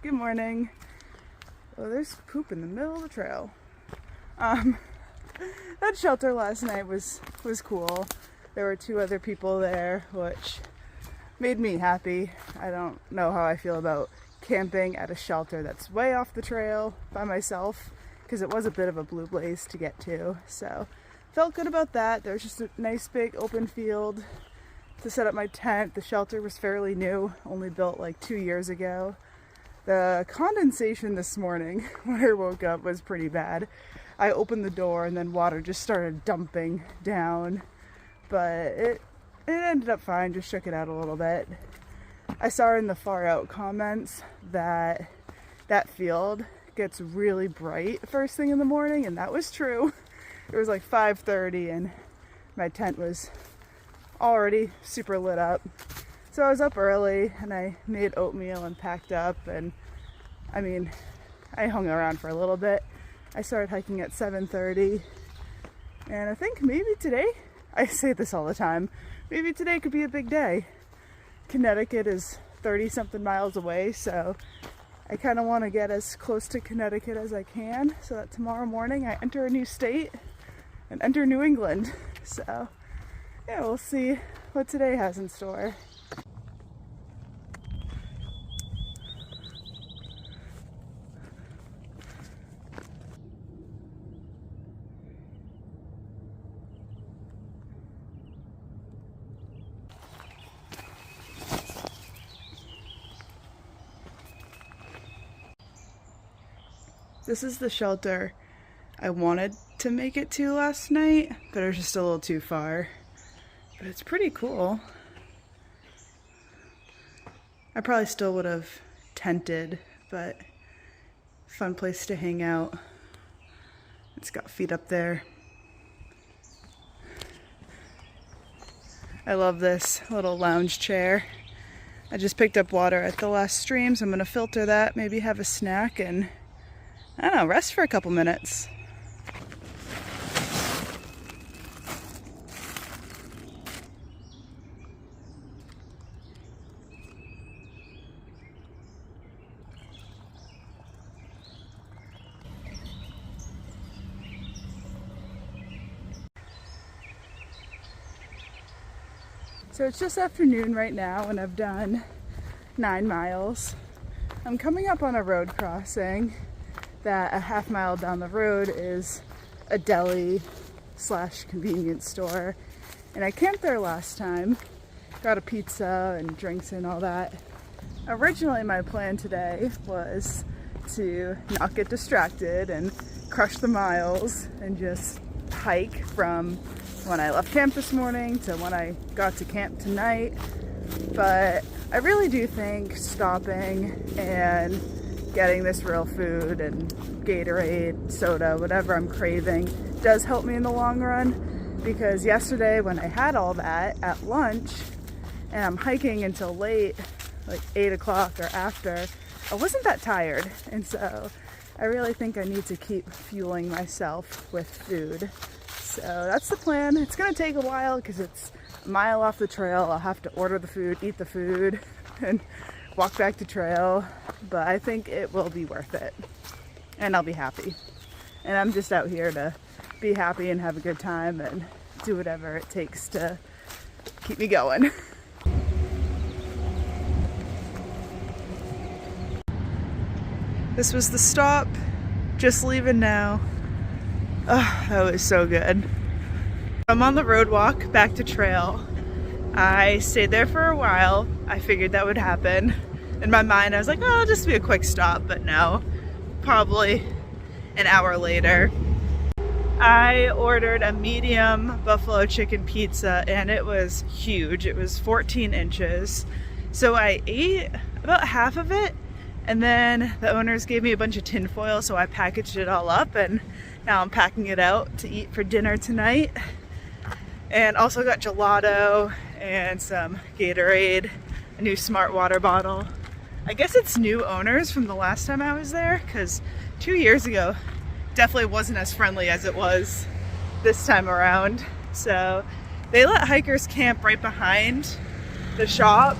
Good morning. Oh, there's poop in the middle of the trail. That shelter last night was cool. There were 2 other people there, which made me happy. I don't know how I feel about camping at a shelter that's way off the trail by myself, because it was a bit of a blue blaze to get to. So felt good about that. There was just a nice big open field to set up my tent. The shelter was fairly new, only built like 2 years ago. The condensation this morning when I woke up was pretty bad. I opened the door and then water just started dumping down, but it ended up fine, just shook it out a little bit. I saw in the far out comments that that field gets really bright first thing in the morning, and that was true. It was like 5:30 and my tent was already super lit up. So I was up early and I made oatmeal and packed up, and I hung around for a little bit. I started hiking at 7:30, and I think maybe today, I say this all the time, maybe today could be a big day. Connecticut is 30 something miles away, so I kind of want to get as close to Connecticut as I can so that tomorrow morning I enter a new state and enter New England. So yeah, we'll see what today has in store. This is the shelter I wanted to make it to last night, but it was just a little too far. But it's pretty cool. I probably still would have tented, but fun place to hang out. It's got feet up there. I love this little lounge chair. I just picked up water at the last stream, so I'm gonna filter that, maybe have a snack, and I don't know, rest for a couple minutes. So it's just afternoon right now, and I've done 9 miles. I'm coming up on a road crossing that a half mile down the road is a deli / convenience store. And I camped there last time, got a pizza and drinks and all that. Originally my plan today was to not get distracted and crush the miles and just hike from when I left camp this morning to when I got to camp tonight. But I really do think stopping and getting this real food and Gatorade, soda, whatever I'm craving does help me in the long run, because yesterday when I had all that at lunch and I'm hiking until late, like 8 o'clock or after, I wasn't that tired. And so I really think I need to keep fueling myself with food. So that's the plan. It's gonna take a while because it's a mile off the trail. I'll have to order the food, eat the food, and walk back to trail, but I think it will be worth it, and I'll be happy. And I'm just out here to be happy and have a good time and do whatever it takes to keep me going. This was the stop, just leaving now. Oh, that was so good. I'm on the road walk back to trail. I stayed there for a while. I figured that would happen. In my mind, I was like, oh, it'll just be a quick stop, but no. Probably an hour later. I ordered a medium buffalo chicken pizza, and it was huge. It was 14 inches. So I ate about half of it, and then the owners gave me a bunch of tin foil, so I packaged it all up, and now I'm packing it out to eat for dinner tonight. And also got gelato and some Gatorade, a new smart water bottle. I guess it's new owners from the last time I was there, because 2 years ago definitely wasn't as friendly as it was this time around. So they let hikers camp right behind the shop,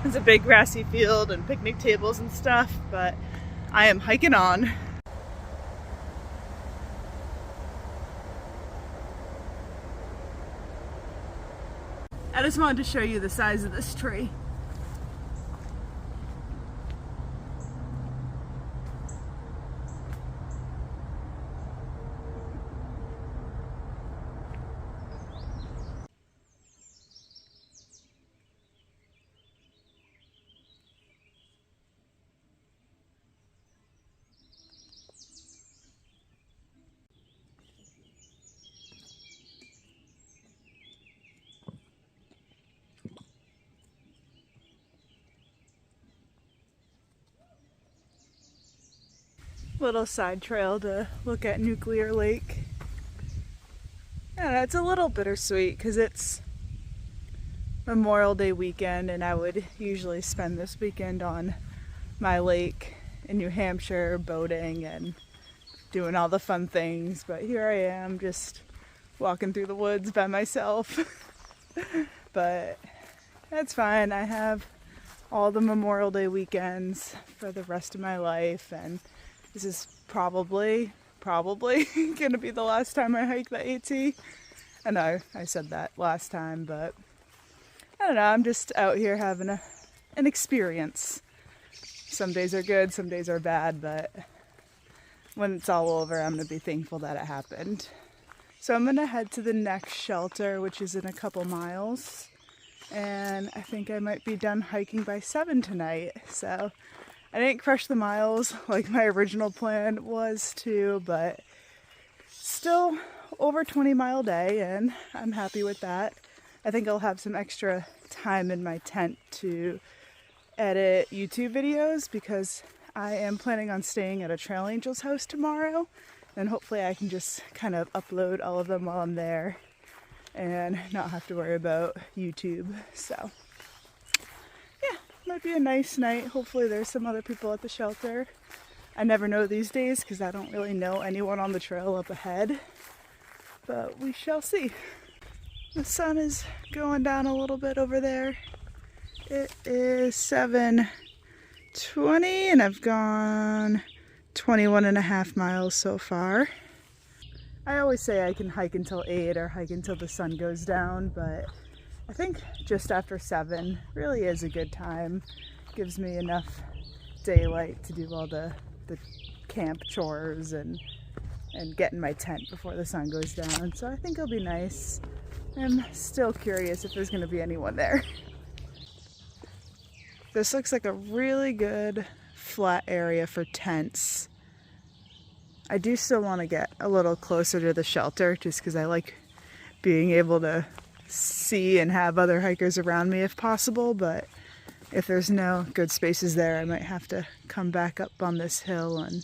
There's a big grassy field and picnic tables and stuff, but I am hiking on. I just wanted to show you the size of this tree. Little side trail to look at Nuclear Lake. Yeah, it's a little bittersweet because it's Memorial Day weekend and I would usually spend this weekend on my lake in New Hampshire boating and doing all the fun things, but here I am just walking through the woods by myself. But that's fine. I have all the Memorial Day weekends for the rest of my life, and this is probably gonna be the last time I hike the AT. I know I said that last time, but I don't know, I'm just out here having an experience. Some days are good, some days are bad, but when it's all over, I'm gonna be thankful that it happened. So I'm gonna head to the next shelter, which is in a couple miles. And I think I might be done hiking by 7 tonight. So I didn't crush the miles like my original plan was to, but still over 20-mile day, and I'm happy with that. I think I'll have some extra time in my tent to edit YouTube videos because I am planning on staying at a Trail Angel's house tomorrow, and hopefully I can just kind of upload all of them while I'm there and not have to worry about YouTube. So yeah, might be a nice night. Hopefully there's some other people at the shelter. I never know these days because I don't really know anyone on the trail up ahead, but we shall see. The sun is going down a little bit over there. It is 7:20 and I've gone 21.5 miles so far. I always say I can hike until 8 or hike until the sun goes down, but I think just after 7 really is a good time. Gives me enough daylight to do all the camp chores and get in my tent before the sun goes down. So I think it'll be nice. I'm still curious if there's going to be anyone there. This looks like a really good flat area for tents. I do still want to get a little closer to the shelter just because I like being able to see and have other hikers around me if possible, but if there's no good spaces there, I might have to come back up on this hill and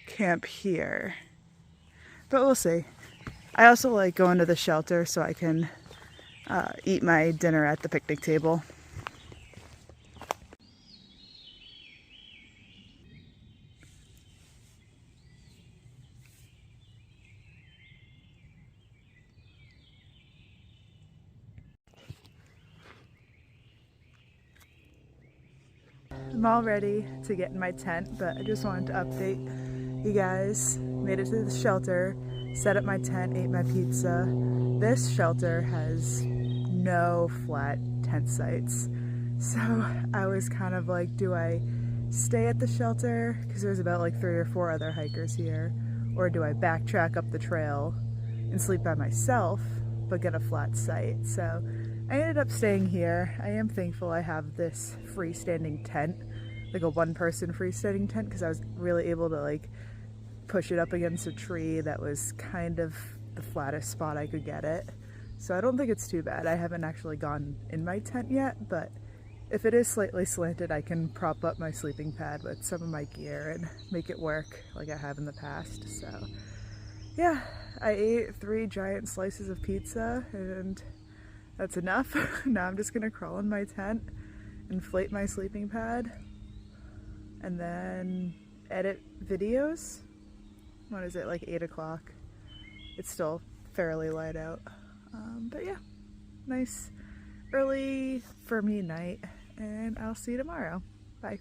camp here. But we'll see. I also like going to the shelter so I can eat my dinner at the picnic table. I'm all ready to get in my tent, but I just wanted to update you guys. Made it to the shelter, set up my tent, ate my pizza. This shelter has no flat tent sites. So I was kind of like, do I stay at the shelter? Because there's about like 3 or 4 other hikers here. Or do I backtrack up the trail and sleep by myself, but get a flat site? So I ended up staying here. I am thankful I have this freestanding tent, like a one-person freestanding tent, because I was really able to like push it up against a tree that was kind of the flattest spot I could get it. So I don't think it's too bad. I haven't actually gone in my tent yet, but if it is slightly slanted, I can prop up my sleeping pad with some of my gear and make it work like I have in the past. So yeah, I ate 3 giant slices of pizza and that's enough. Now I'm just gonna crawl in my tent, inflate my sleeping pad, and then edit videos. What is it, like 8 o'clock? It's still fairly light out. But yeah, nice early for me night. and I'll see you tomorrow. Bye.